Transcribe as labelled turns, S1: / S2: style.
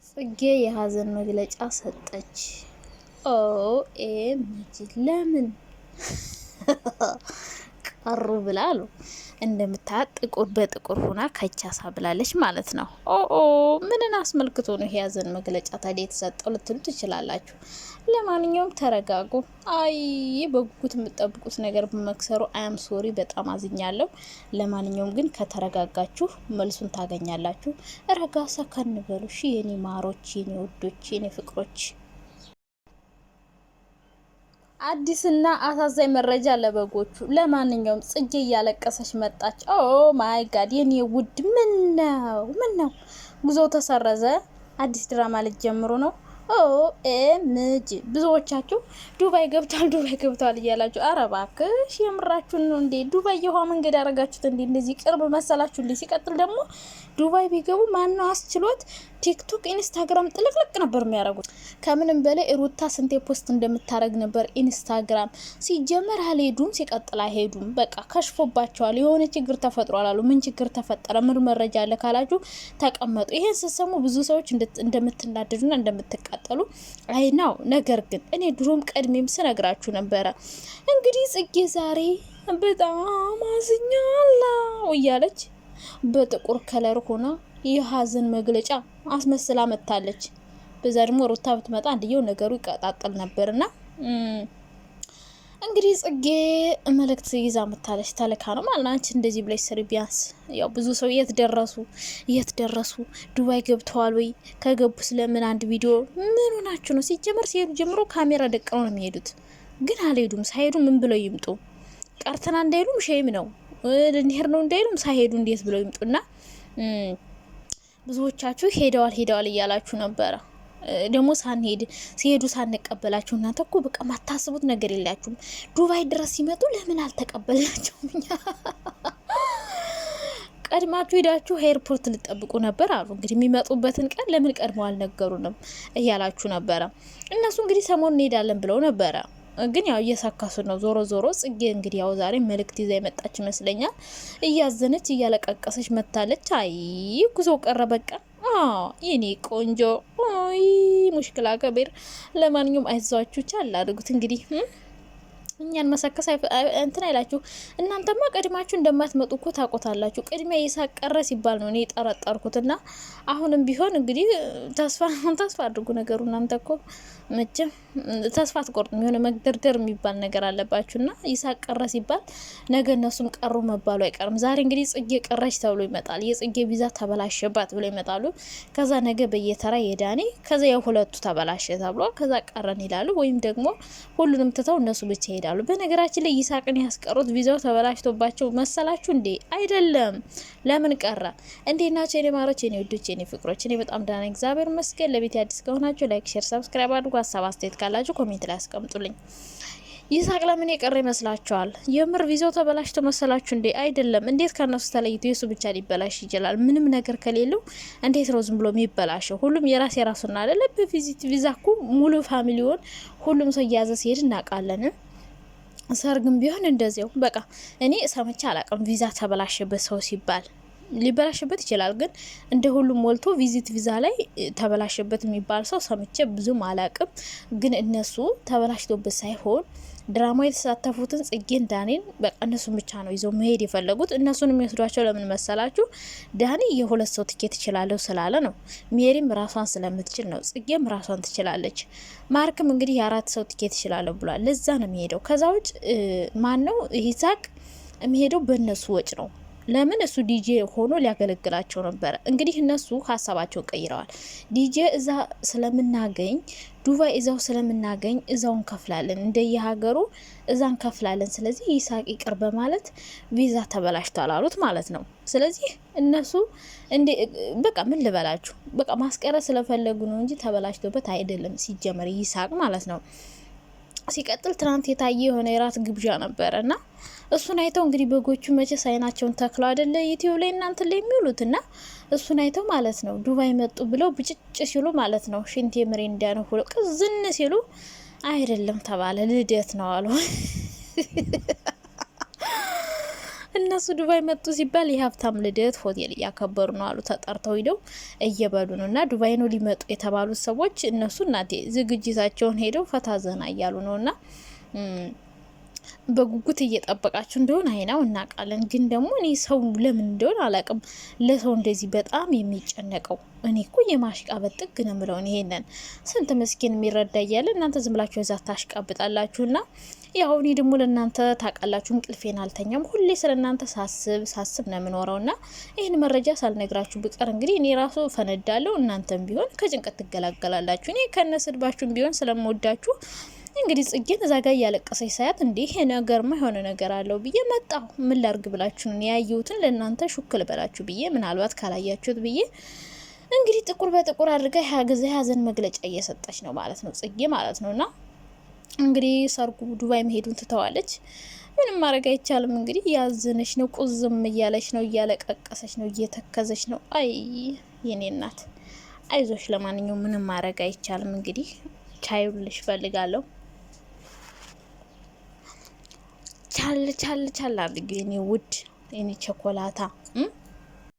S1: ጽጌ የሀዘን መግለጫ ሰጠች። ኦኤምጂ ለምን ቀሩ ብላ አሉ። እንደምታያት ጥቁር በጥቁር ሆና ከቻሳ ብላለች ማለት ነው። ምንን አስመልክቶ ነው የሀዘን መግለጫ ታዲያ የተሰጠው ልትሉ ትችላላችሁ። ለማንኛውም ተረጋጉ። አይ በጉጉት የምትጠብቁት ነገር በመክሰሩ አያም ሶሪ፣ በጣም አዝኛለሁ። ለማንኛውም ግን ከተረጋጋችሁ መልሱን ታገኛላችሁ። ረጋ ሰከን በሉ እሺ የኔ ማሮች፣ የኔ ውዶች፣ የኔ ፍቅሮች። አዲስና አሳዛኝ መረጃ ለበጎቹ። ለማንኛውም ጽጌ እያለቀሰች መጣች። ኦ ማይ ጋድ የኔ ውድ፣ ምን ነው ጉዞ ተሰረዘ? አዲስ ድራማ ልትጀምሩ ነው? ኦኤምጂ ብዙዎቻችሁ ዱባይ ገብቷል እያላችሁ፣ አረ እባክሽ የምራችሁን ነው እንዴ? ዱባይ የውሃ መንገድ ያደረጋችሁት እንዴ? እንደዚህ ቅርብ መሰላችሁ እንዴ? ሲቀጥል ደግሞ ዱባይ ቢገቡ ማነው አስችሎት ቲክቶክ ኢንስታግራም ጥልቅልቅ ነበር የሚያደርጉት። ከምንም በላይ ሩታ ስንቴ ፖስት እንደምታረግ ነበር ኢንስታግራም። ሲጀመር አልሄዱም፣ ሲቀጥል አይሄዱም። በቃ ከሽፎባቸዋል። የሆነ ችግር ተፈጥሯል አሉ። ምን ችግር ተፈጠረ? ምን መረጃ አለ ካላችሁ ተቀመጡ። ይሄን ስትሰሙ ብዙ ሰዎች እንደምትናደዱና እንደምትቃጠሉ አይናው። ነገር ግን እኔ ድሮም ቀድሜም ስነግራችሁ ነበረ። እንግዲህ ጽጌ ዛሬ በጣም አዝኛለሁ እያለች በጥቁር ከለር ሆና የሀዘን መግለጫ አስመስላ መታለች። በዛ ደግሞ ሩታ ብትመጣ አንድየው ነገሩ ይቀጣጠል ነበርና እንግዲህ ጽጌ መልእክት ይዛ መታለች። ተልካ ነው ማለት አንቺ እንደዚህ ብለሽ ስሪ። ቢያንስ ያው ብዙ ሰው የት ደረሱ ዱባይ ገብተዋል ወይ? ከገቡ ስለምን አንድ ቪዲዮ ምን ሆናችሁ ነው? ሲጀመር ሲሄዱ ጀምሮ ካሜራ ደቅነው ነው የሚሄዱት። ግን አልሄዱም። ሳይሄዱ ምን ብለው ይምጡ? ቀርተና እንዳይሉም ሼም ነው። ልንሄድ ነው እንዳይሉም ሳይሄዱ እንዴት ብለው ይምጡና ብዙዎቻችሁ ሄደዋል እያላችሁ ነበረ። ደግሞ ሲሄዱ ሳንቀበላችሁ እናንተ እኮ በቃ ማታስቡት ነገር የላችሁም። ዱባይ ድረስ ሲመጡ ለምን አልተቀበልናቸውም? እኛ ቀድማችሁ ሄዳችሁ ኤርፖርት ልጠብቁ ነበር አሉ። እንግዲህ የሚመጡበትን ቀን ለምን ቀድመው አልነገሩንም እያላችሁ ነበረ። እነሱ እንግዲህ ሰሞኑን እንሄዳለን ብለው ነበረ። ግን ያው እየሳካሱ ነው። ዞሮ ጽጌ እንግዲህ ያው ዛሬ መልእክት ይዛ የመጣች ይመስለኛል። እያዘነች እያለቃቀሰች መታለች። አይ ጉዞ ቀረ በቃ። የኔ ቆንጆ ሙሽክላ ከቤር። ለማንኛውም አይዟችሁ፣ ቻል አድርጉት እንግዲህ እኛን መሰከስ እንትን አይላችሁ። እናንተማ ቀድማችሁ እንደማትመጡ እኮ ታቆታላችሁ። ቅድሚያ ይሳቅ ቀረ ሲባል ነው እኔ የጠረጠርኩትና አሁንም ቢሆን እንግዲህ ተስፋ አድርጉ። ነገሩ እናንተ እኮ መቼም ተስፋ አትቆርጡም። የሆነ መግደርደር የሚባል ነገር አለባችሁና ይሳቅ ቀረ ሲባል ነገ እነሱም ቀሩ መባሉ አይቀርም። ዛሬ እንግዲህ ጽጌ ቀረች ተብሎ ይመጣል። የጽጌ ቪዛ ተበላሸባት ብሎ ይመጣሉ። ከዛ ነገ በየተራ የዳኒ ከዛ የሁለቱ ተበላሸ ተብሎ ከዛ ቀረን ይላሉ። ወይም ደግሞ ሁሉንም ትተው እነሱ ብቻ ይሄዳሉ። በነገራችን ላይ ይሳቅን ያስቀሩት ቪዛው ተበላሽቶባቸው መሰላችሁ እንዴ? አይደለም። ለምን ቀረ? እንዴት ናቸው የኔ ማሮች፣ የኔ ውዶች፣ የኔ ፍቅሮች? እኔ በጣም ደህና ነኝ እግዚአብሔር ይመስገን። ለቤት አዲስ ከሆናችሁ ላይክ፣ ሼር፣ ሰብስክራይብ አድርጉ። ሀሳብ አስተያየት ካላችሁ ኮሜንት ላይ አስቀምጡልኝ። ይሳቅ ለምን የቀረ ይመስላችኋል? የምር ቪዛው ተበላሽቶ መሰላችሁ እንዴ? አይደለም። እንዴት ከነሱ ተለይቶ የሱ ብቻ ሊበላሽ ይችላል? ምንም ነገር ከሌለው እንዴት ነው ዝም ብሎ የሚበላሸው? ሁሉም የራሱና አይደለ? በቪዚት ቪዛ እኮ ሙሉ ፋሚሊውን ሁሉም ሰው እያዘ ሲሄድ እናውቃለን። ሰርግም ቢሆን እንደዚያው በቃ እኔ ሰምቼ አላውቅም። ቪዛ ተበላሸበት ሰው ሲባል ሊበላሽበት ይችላል፣ ግን እንደ ሁሉም ሞልቶ ቪዚት ቪዛ ላይ ተበላሽበት የሚባል ሰው ሰምቼ ብዙም አላውቅም። ግን እነሱ ተበላሽቶበት ሳይሆን ድራማ የተሳተፉትን ጽጌን፣ ዳኒን በቃ እነሱን ብቻ ነው ይዘው መሄድ የፈለጉት። እነሱን የሚወስዷቸው ለምን መሰላችሁ? ዳኒ የሁለት ሰው ትኬት እችላለሁ ስላለ ነው። ሜሪም ራሷን ስለምትችል ነው። ጽጌም ራሷን ትችላለች። ማርክም እንግዲህ የአራት ሰው ትኬት እችላለሁ ብሏል። ለዛ ነው የሚሄደው። ከዛ ውጭ ማን ነው ይሳቅ የሚሄደው? በእነሱ ወጭ ነው። ለምን እሱ ዲጄ ሆኖ ሊያገለግላቸው ነበረ። እንግዲህ እነሱ ሀሳባቸውን ቀይረዋል። ዲጄ እዛ ስለምናገኝ ዱባይ እዛው ስለምናገኝ እዛው እንከፍላለን፣ እንደየሀገሩ እዛ እንከፍላለን። ስለዚህ ይሳቅ ይቅር በማለት ቪዛ ተበላሽቷል አሉት ማለት ነው። ስለዚህ እነሱ በቃ ምን ልበላችሁ፣ በቃ ማስቀረት ስለፈለጉ ነው እንጂ ተበላሽቶበት አይደለም ሲጀመር ይሳቅ ማለት ነው። ሲቀጥል ትናንት የታየ የሆነ የራት ግብዣ ነበረና እሱን አይተው እንግዲህ በጎቹ መቼ ሳይናቸውን ተክለው አይደለ ዩቲዩብ ላይ እናንተ ላይ የሚውሉትና እሱን አይተው ማለት ነው ዱባይ መጡ ብለው ብጭጭ ሲሉ ማለት ነው ሽንቴ ምሬ እንዲያነው ሁሉ ቅዝን ሲሉ አይደለም ተባለ ልደት ነው አሉ። እነሱ ዱባይ መጡ ሲባል የሀብታም ልደት ሆቴል እያከበሩ ነው አሉ። ተጠርተው ሄደው እየበሉ ነው። እና ዱባይ ነው ሊመጡ የተባሉት ሰዎች እነሱ እናቴ ዝግጅታቸውን ሄደው ፈታ ዘና እያሉ ነው። እና በጉጉት እየጠበቃችሁ እንደሆነ አይናው እናውቃለን። ግን ደግሞ እኔ ሰው ለምን እንደሆነ አላውቅም ለሰው እንደዚህ በጣም የሚጨነቀው። እኔ እኮ የማሽቃበጥ ጥግ ነው ምለው። ይሄንን ስንት ምስኪን የሚረዳ እያለ እናንተ ዝም ብላችሁ እዛ ታሽቃብጣላችሁና ያው እኔ ደግሞ ለእናንተ ታውቃላችሁ እንቅልፌን አልተኛም። ሁሌ ስለ እናንተ ሳስብ ነው የምኖረውና ይህን መረጃ ሳልነግራችሁ ብቀር እንግዲህ እኔ ራሱ ፈነዳለሁ። እናንተም ቢሆን ከጭንቀት ትገላገላላችሁ። እኔ ከነስድባችሁም ቢሆን ስለምወዳችሁ እንግዲህ ጽጌን እዛ ጋር እያለቀሰች ሳያት እንዲህ ይሄ ነገርማ የሆነ ነገር አለው ብዬ መጣሁ። ምን ላርግ ብላችሁ ነው ያየሁትን ለእናንተ ሹክል በላችሁ ብዬ ምናልባት ካላያችሁት ብዬ እንግዲህ ጥቁር በጥቁር አድርጋ የሀዘን መግለጫ እየሰጠች ነው ማለት ነው ጽጌ ማለት ነውና እንግዲህ ሰርጉ ዱባይ መሄዱን ትተዋለች። ምንም ማድረግ አይቻልም። እንግዲህ ያዘነች ነው፣ ቁዝም እያለች ነው፣ እያለቀቀሰች ነው፣ እየተከዘች ነው። አይ የኔ እናት አይዞሽ። ለማንኛውም ምንም ማድረግ አይቻልም። እንግዲህ ቻይልሽ ፈልጋለሁ ቻል አድርጊ የኔ ውድ የኔ ቸኮላታ